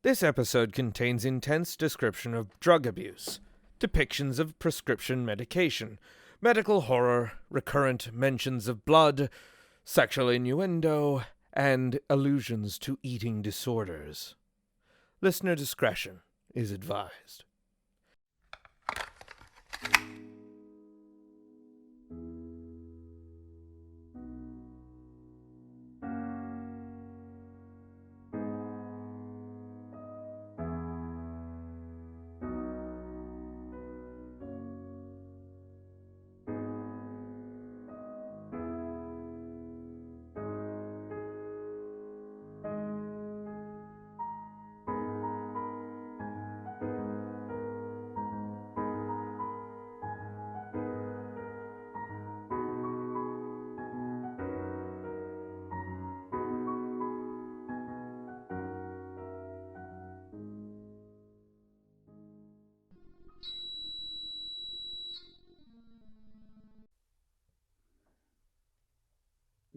This episode contains intense description of drug abuse, depictions of prescription medication, medical horror, recurrent mentions of blood, sexual innuendo, and allusions to eating disorders. Listener discretion is advised.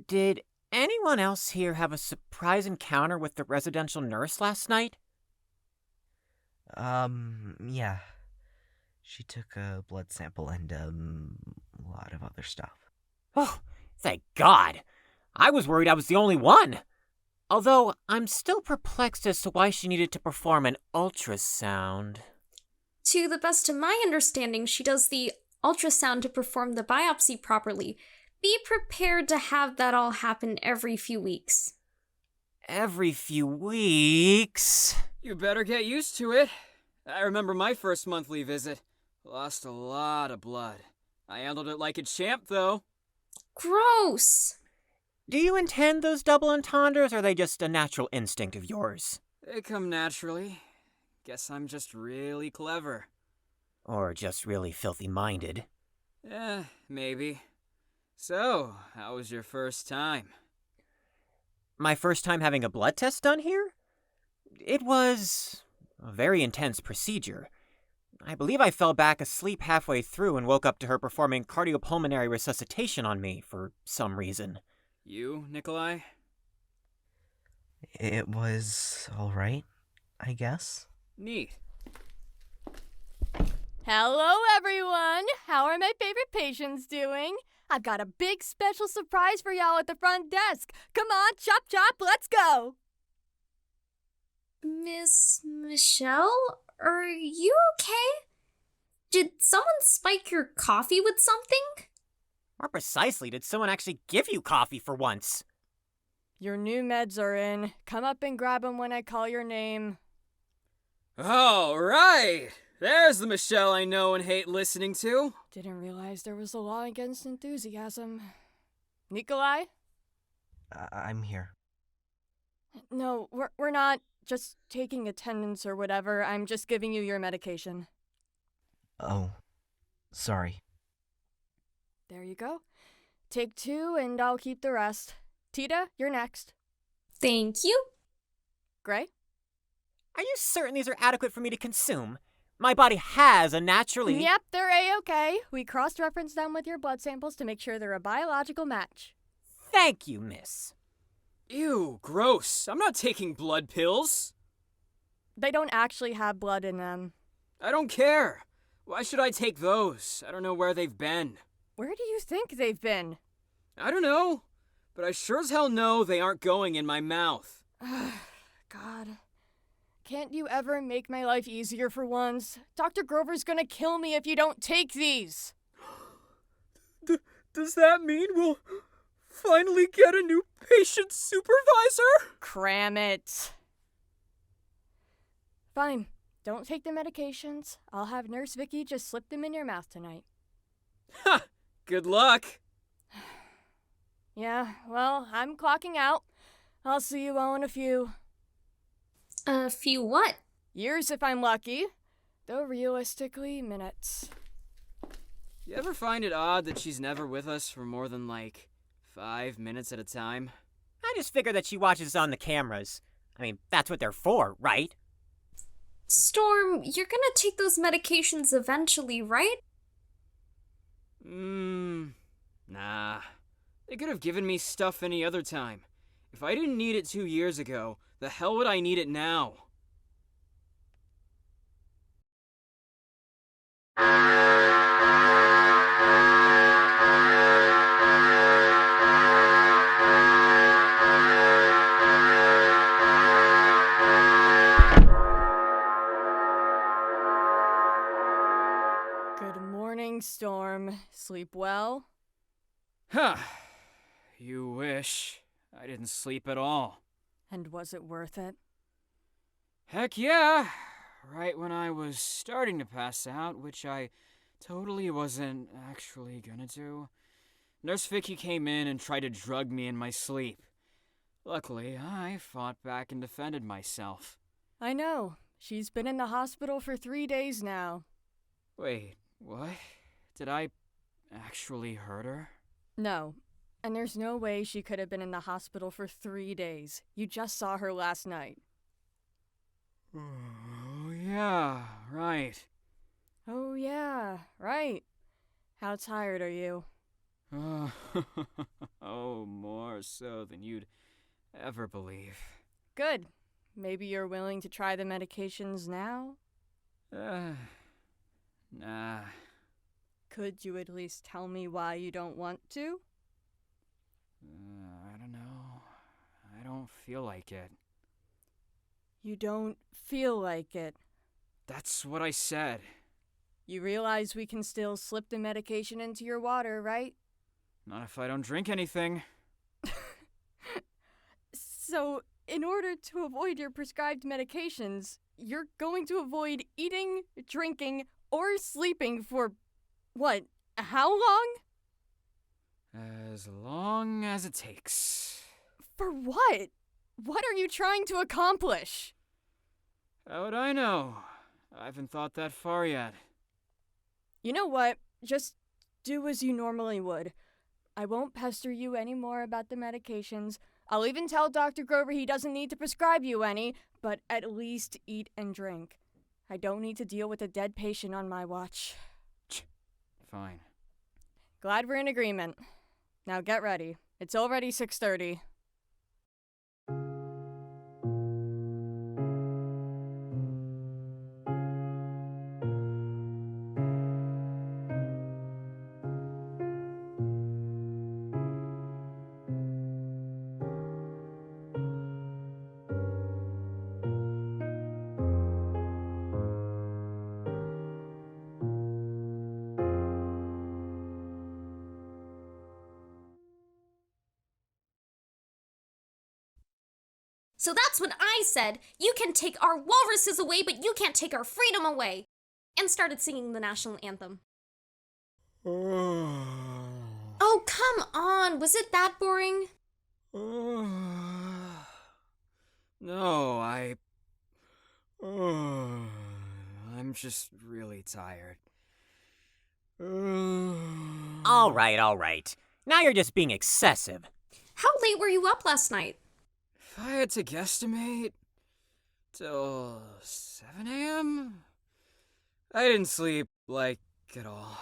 Did anyone else here have a surprise encounter with the residential nurse last night? Yeah. She took a blood sample and, a lot of other stuff. Oh, thank God. I was worried I was the only one. Although, I'm still perplexed as to why she needed to perform an ultrasound. To the best of my understanding, she does the ultrasound to perform the biopsy properly. Be prepared to have that all happen every few weeks. Every few weeks? You better get used to it. I remember my first monthly visit. Lost a lot of blood. I handled it like a champ, though. Gross! Do you intend those double entendres, or are they just a natural instinct of yours? They come naturally. Guess I'm just really clever. Or just really filthy-minded? Maybe. So, how was your first time? My first time having a blood test done here? It was a very intense procedure. I believe I fell back asleep halfway through and woke up to her performing cardiopulmonary resuscitation on me for some reason. You, Nikolai? It was alright, I guess. Neat. Hello, everyone! How are my favorite patients doing? I've got a big special surprise for y'all at the front desk. Come on, chop chop, let's go! Miss Michelle, are you okay? Did someone spike your coffee with something? More precisely, did someone actually give you coffee for once? Your new meds are in. Come up and grab them when I call your name. All right! There's the Michelle I know and hate listening to. Didn't realize there was a law against enthusiasm. Nikolai? I'm here. No, we're not just taking attendance or whatever. I'm just giving you your medication. Oh, sorry. There you go. Take 2 and I'll keep the rest. Tida, you're next. Thank you. Gray? Are you certain these are adequate for me to consume? My body has a naturally... Yep, they're A-okay. We cross-referenced them with your blood samples to make sure they're a biological match. Thank you, miss. Ew, gross. I'm not taking blood pills. They don't actually have blood in them. I don't care. Why should I take those? I don't know where they've been. Where do you think they've been? I don't know, but I sure as hell know they aren't going in my mouth. God. Can't you ever make my life easier for once? Dr. Grover's gonna kill me if you don't take these. Does that mean we'll finally get a new patient supervisor? Cram it. Fine. Don't take the medications. I'll have Nurse Vicky just slip them in your mouth tonight. Ha! Good luck. Yeah, well, I'm clocking out. I'll see you all in a few. A few what? Years if I'm lucky. Though realistically, minutes. You ever find it odd that she's never with us for more than, 5 minutes at a time? I just figured that she watches on the cameras. I mean, that's what they're for, right? Storm, you're gonna take those medications eventually, right? Nah. They could have given me stuff any other time. If I didn't need it 2 years ago, the hell would I need it now? Good morning, Storm. Sleep well? Huh. You wish. I didn't sleep at all. And was it worth it? Heck yeah! Right when I was starting to pass out, which I totally wasn't actually gonna do, Nurse Vicky came in and tried to drug me in my sleep. Luckily, I fought back and defended myself. I know. She's been in the hospital for 3 days now. Wait, what? Did I actually hurt her? No. And there's no way she could have been in the hospital for 3 days. You just saw her last night. Oh, yeah, right. Oh, yeah, right. How tired are you? Oh, more so than you'd ever believe. Good. Maybe you're willing to try the medications now? Nah. Could you at least tell me why you don't want to? I don't know. I don't feel like it. You don't feel like it. That's what I said. You realize we can still slip the medication into your water, right? Not if I don't drink anything. So, in order to avoid your prescribed medications, you're going to avoid eating, drinking, or sleeping for, what, how long? As long as it takes. For what? What are you trying to accomplish? How would I know? I haven't thought that far yet. You know what? Just do as you normally would. I won't pester you anymore about the medications. I'll even tell Dr. Grover he doesn't need to prescribe you any, but at least eat and drink. I don't need to deal with a dead patient on my watch. Fine. Glad we're in agreement. Now get ready. It's already 6:30. So that's what I said. You can take our walruses away, but you can't take our freedom away. And started singing the national anthem. Oh, come on. Was it that boring? No, I'm just really tired. All right. Now you're just being excessive. How late were you up last night? If I had to guesstimate, till 7 a.m.? I didn't sleep, at all.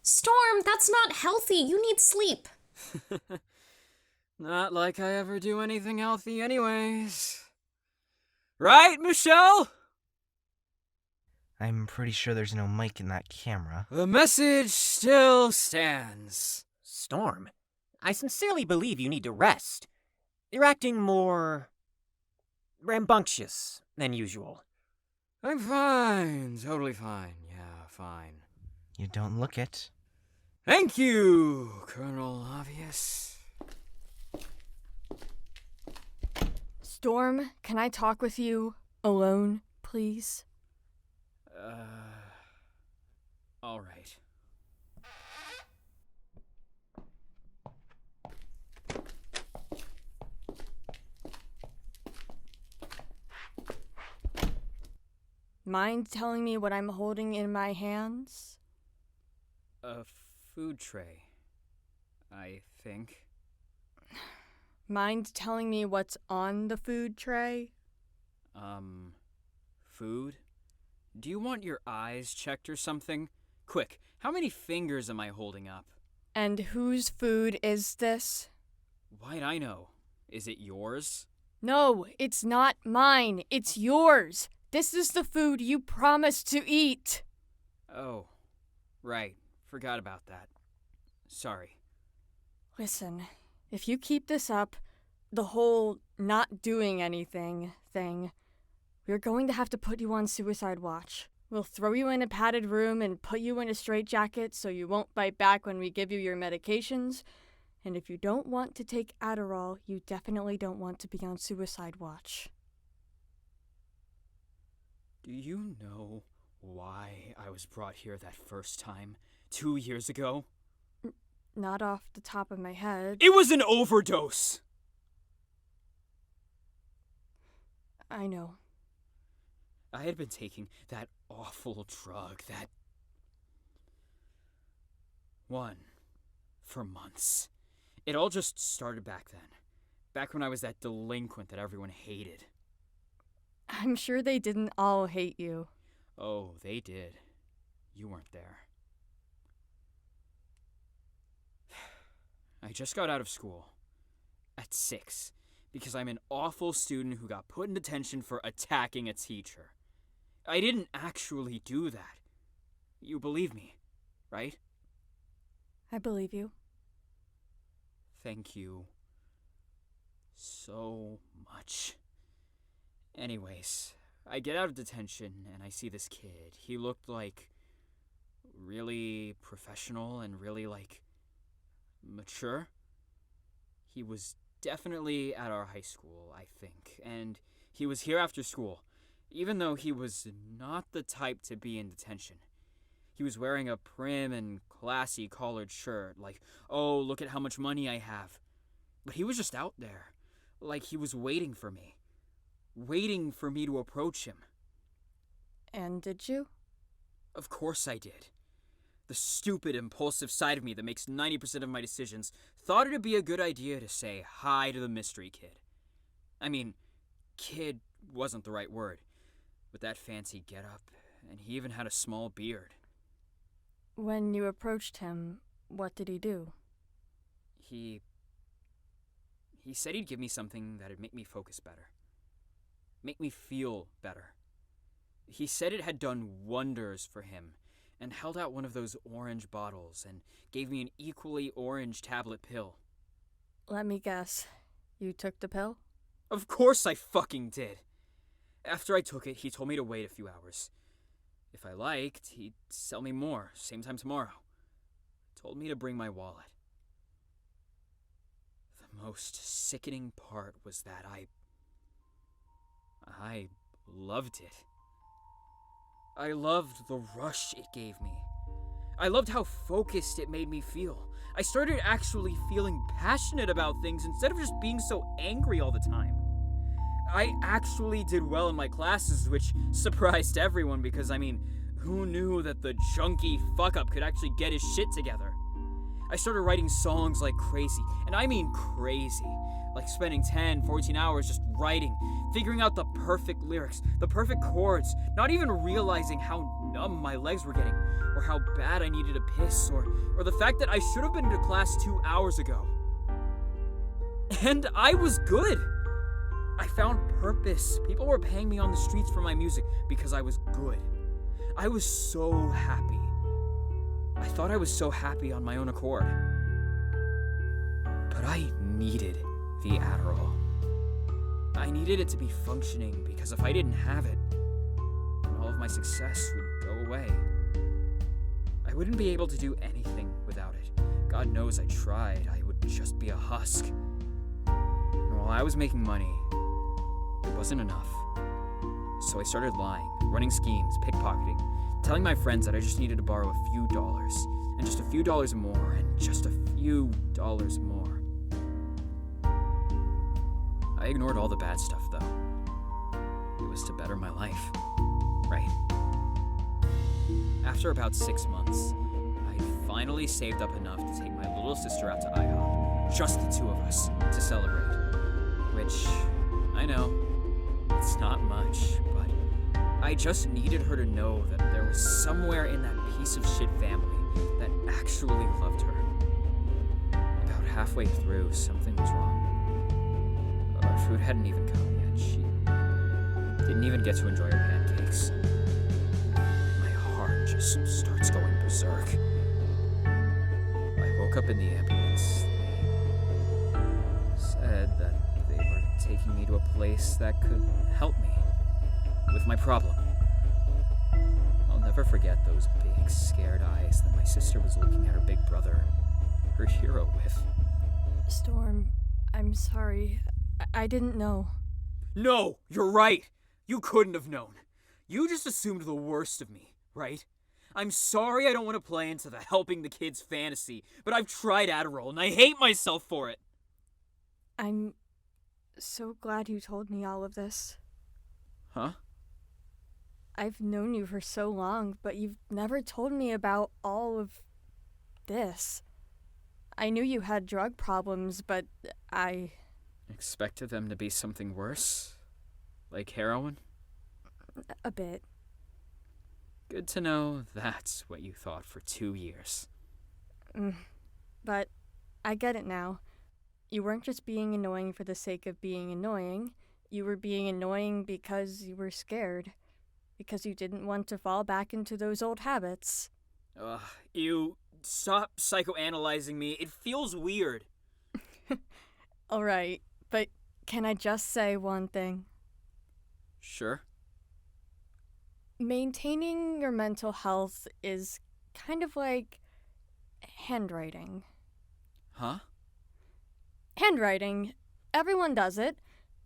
Storm, that's not healthy. You need sleep. Not like I ever do anything healthy anyways. Right, Michelle? I'm pretty sure there's no mic in that camera. The message still stands. Storm, I sincerely believe you need to rest. You're acting more rambunctious than usual. I'm fine. Totally fine. Yeah, fine. You don't look it. Thank you, Colonel Obvious. Storm, can I talk with you alone, please? All right. Mind telling me what I'm holding in my hands? A food tray, I think. Mind telling me what's on the food tray? Food? Do you want your eyes checked or something? Quick, how many fingers am I holding up? And whose food is this? Why'd I know? Is it yours? No, it's not mine. It's yours. This is the food you promised to eat. Oh, right. Forgot about that. Sorry. Listen, if you keep this up, the whole not doing anything thing, we're going to have to put you on suicide watch. We'll throw you in a padded room and put you in a straitjacket so you won't bite back when we give you your medications. And if you don't want to take Adderall, you definitely don't want to be on suicide watch. Do you know why I was brought here that first time, 2 years ago? Not off the top of my head. It was an overdose! I know. I had been taking that awful drug, that one, for months. It all just started back then. Back when I was that delinquent that everyone hated. I'm sure they didn't all hate you. Oh, they did. You weren't there. I just got out of school. At 6. Because I'm an awful student who got put in detention for attacking a teacher. I didn't actually do that. You believe me, right? I believe you. Thank you so much. Anyways, I get out of detention and I see this kid. He looked like really professional and really mature. He was definitely at our high school, I think, and he was here after school, even though he was not the type to be in detention. He was wearing a prim and classy collared shirt, like, oh, look at how much money I have. But he was just out there, like he was waiting for me to approach him. And did you? Of course I did. The stupid, impulsive side of me that makes 90% of my decisions thought it'd be a good idea to say hi to the mystery kid. I mean, kid wasn't the right word, with that fancy getup, and he even had a small beard. When you approached him, what did he do? He said he'd give me something that'd make me focus better. Make me feel better. He said it had done wonders for him, and held out one of those orange bottles and gave me an equally orange tablet pill. Let me guess. You took the pill? Of course I fucking did. After I took it, he told me to wait a few hours. If I liked, he'd sell me more, same time tomorrow. Told me to bring my wallet. The most sickening part was that I loved it. I loved the rush it gave me. I loved how focused it made me feel. I started actually feeling passionate about things instead of just being so angry all the time. I actually did well in my classes, which surprised everyone because, who knew that the junkie fuck-up could actually get his shit together? I started writing songs like crazy, and I mean crazy. Like spending 10, 14 hours just writing, figuring out the perfect lyrics, the perfect chords, not even realizing how numb my legs were getting, or how bad I needed to piss, or the fact that I should have been to class 2 hours ago. And I was good. I found purpose. People were paying me on the streets for my music because I was good. I was so happy. I thought I was so happy on my own accord. But I needed the Adderall. I needed it to be functioning because if I didn't have it, then all of my success would go away. I wouldn't be able to do anything without it. God knows I tried. I would just be a husk. And while I was making money, it wasn't enough. So I started lying, running schemes, pickpocketing, telling my friends that I just needed to borrow a few dollars, and just a few dollars more, and just a few dollars more. I ignored all the bad stuff, though. It was to better my life, right? After about 6 months, I'd finally saved up enough to take my little sister out to IHOP, just the two of us, to celebrate. Which, I know, it's not much, but I just needed her to know that there was somewhere in that piece of shit family that actually loved her. About halfway through, something was wrong. Our food hadn't even come yet. She didn't even get to enjoy her pancakes. headaches. My heart just starts going berserk. I woke up in the ambulance. They said that they were taking me to a place that could help me with my problem. I'll never forget those big, scared eyes that my sister was looking at her big brother, her hero, with. Storm, I'm sorry. I didn't know. No, you're right. You couldn't have known. You just assumed the worst of me, right? I'm sorry I don't want to play into the helping the kids fantasy, but I've tried Adderall and I hate myself for it. I'm so glad you told me all of this. Huh? I've known you for so long, but you've never told me about all of this. I knew you had drug problems, but I Expected them to be something worse? Like heroin? a bit. Good to know that's what you thought for 2 years. But I get it now. You weren't just being annoying for the sake of being annoying. You were being annoying because you were scared. Because you didn't want to fall back into those old habits. Ugh, you stop psychoanalyzing me. It feels weird. Alright, but can I just say one thing? Sure. Maintaining your mental health is kind of like handwriting. Huh? Handwriting. Everyone does it.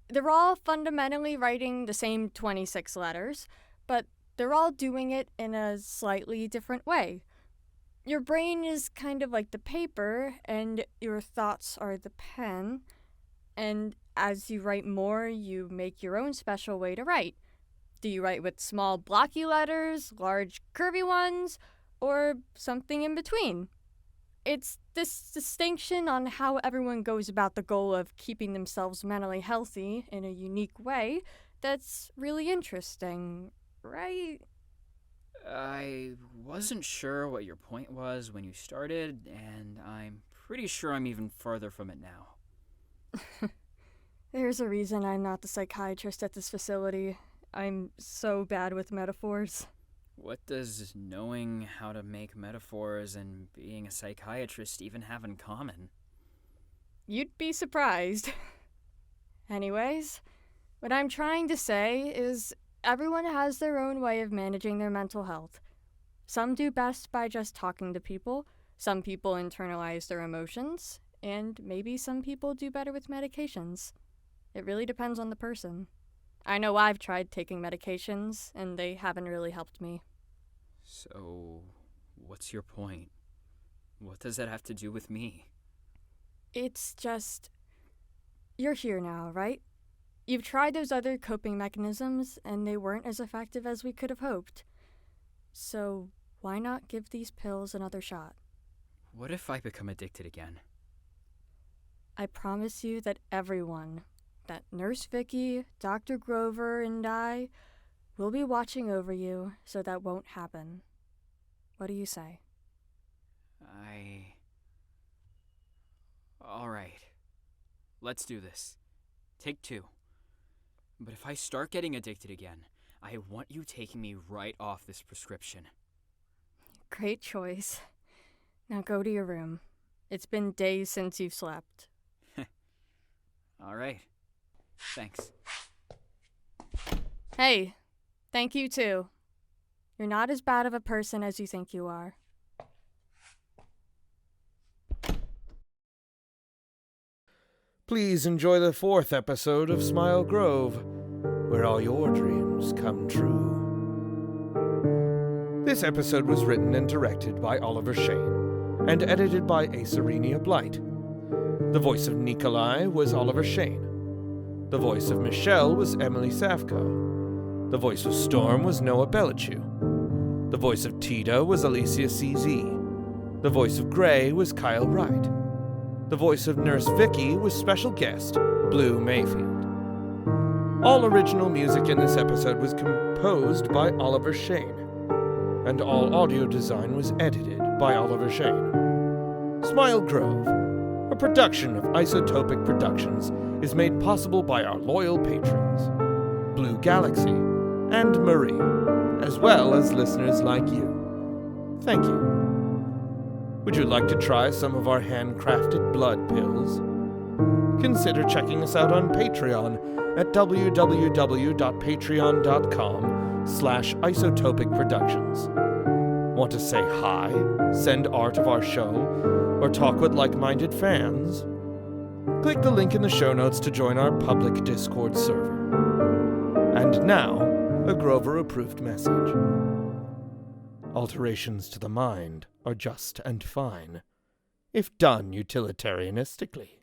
They're all fundamentally writing the same 26 letters, but they're all doing it in a slightly different way. Your brain is kind of like the paper, and your thoughts are the pen. And as you write more, you make your own special way to write. Do you write with small blocky letters, large curvy ones, or something in between? It's this distinction on how everyone goes about the goal of keeping themselves mentally healthy in a unique way that's really interesting, right? I wasn't sure what your point was when you started, and I'm pretty sure I'm even farther from it now. There's a reason I'm not the psychiatrist at this facility. I'm so bad with metaphors. What does knowing how to make metaphors and being a psychiatrist even have in common? You'd be surprised. Anyways, what I'm trying to say is everyone has their own way of managing their mental health. Some do best by just talking to people, some people internalize their emotions, and maybe some people do better with medications. It really depends on the person. I know I've tried taking medications, and they haven't really helped me. So, what's your point? What does that have to do with me? It's just, you're here now, right? You've tried those other coping mechanisms, and they weren't as effective as we could have hoped. So, why not give these pills another shot? What if I become addicted again? I promise you that everyone, that Nurse Vicky, Dr. Grover, and I, will be watching over you so that won't happen. What do you say? All right. Let's do this. Take 2. But if I start getting addicted again, I want you taking me right off this prescription. Great choice. Now go to your room. It's been days since you've slept. All right. Thanks. Hey, thank you too. You're not as bad of a person as you think you are. Please enjoy the 4th episode of Smile Grove, where all your dreams come true. This episode was written and directed by Oliver Shane, and edited by Acerenia Blight. The voice of Nikolai was Oliver Shane. The voice of Michelle was Emily Safko. The voice of Storm was Noah Bellichew. The voice of Tida was Alicia CZ. The voice of Gray was Kyle Wright. The voice of Nurse Vicky was special guest Blue Mayfield. All original music in this episode was composed by Oliver Shane, and all audio design was edited by Oliver Shane. Smile Grove, a production of Isotopic Productions, is made possible by our loyal patrons, Blue Galaxy and Marie, as well as listeners like you. Thank you. Would you like to try some of our handcrafted blood pills? Consider checking us out on Patreon at www.patreon.com/isotopicproductions. Want to say hi, send art of our show, or talk with like-minded fans? Click the link in the show notes to join our public Discord server. And now, a Grover-approved message. Alterations to the mind are just and fine, if done utilitarianistically.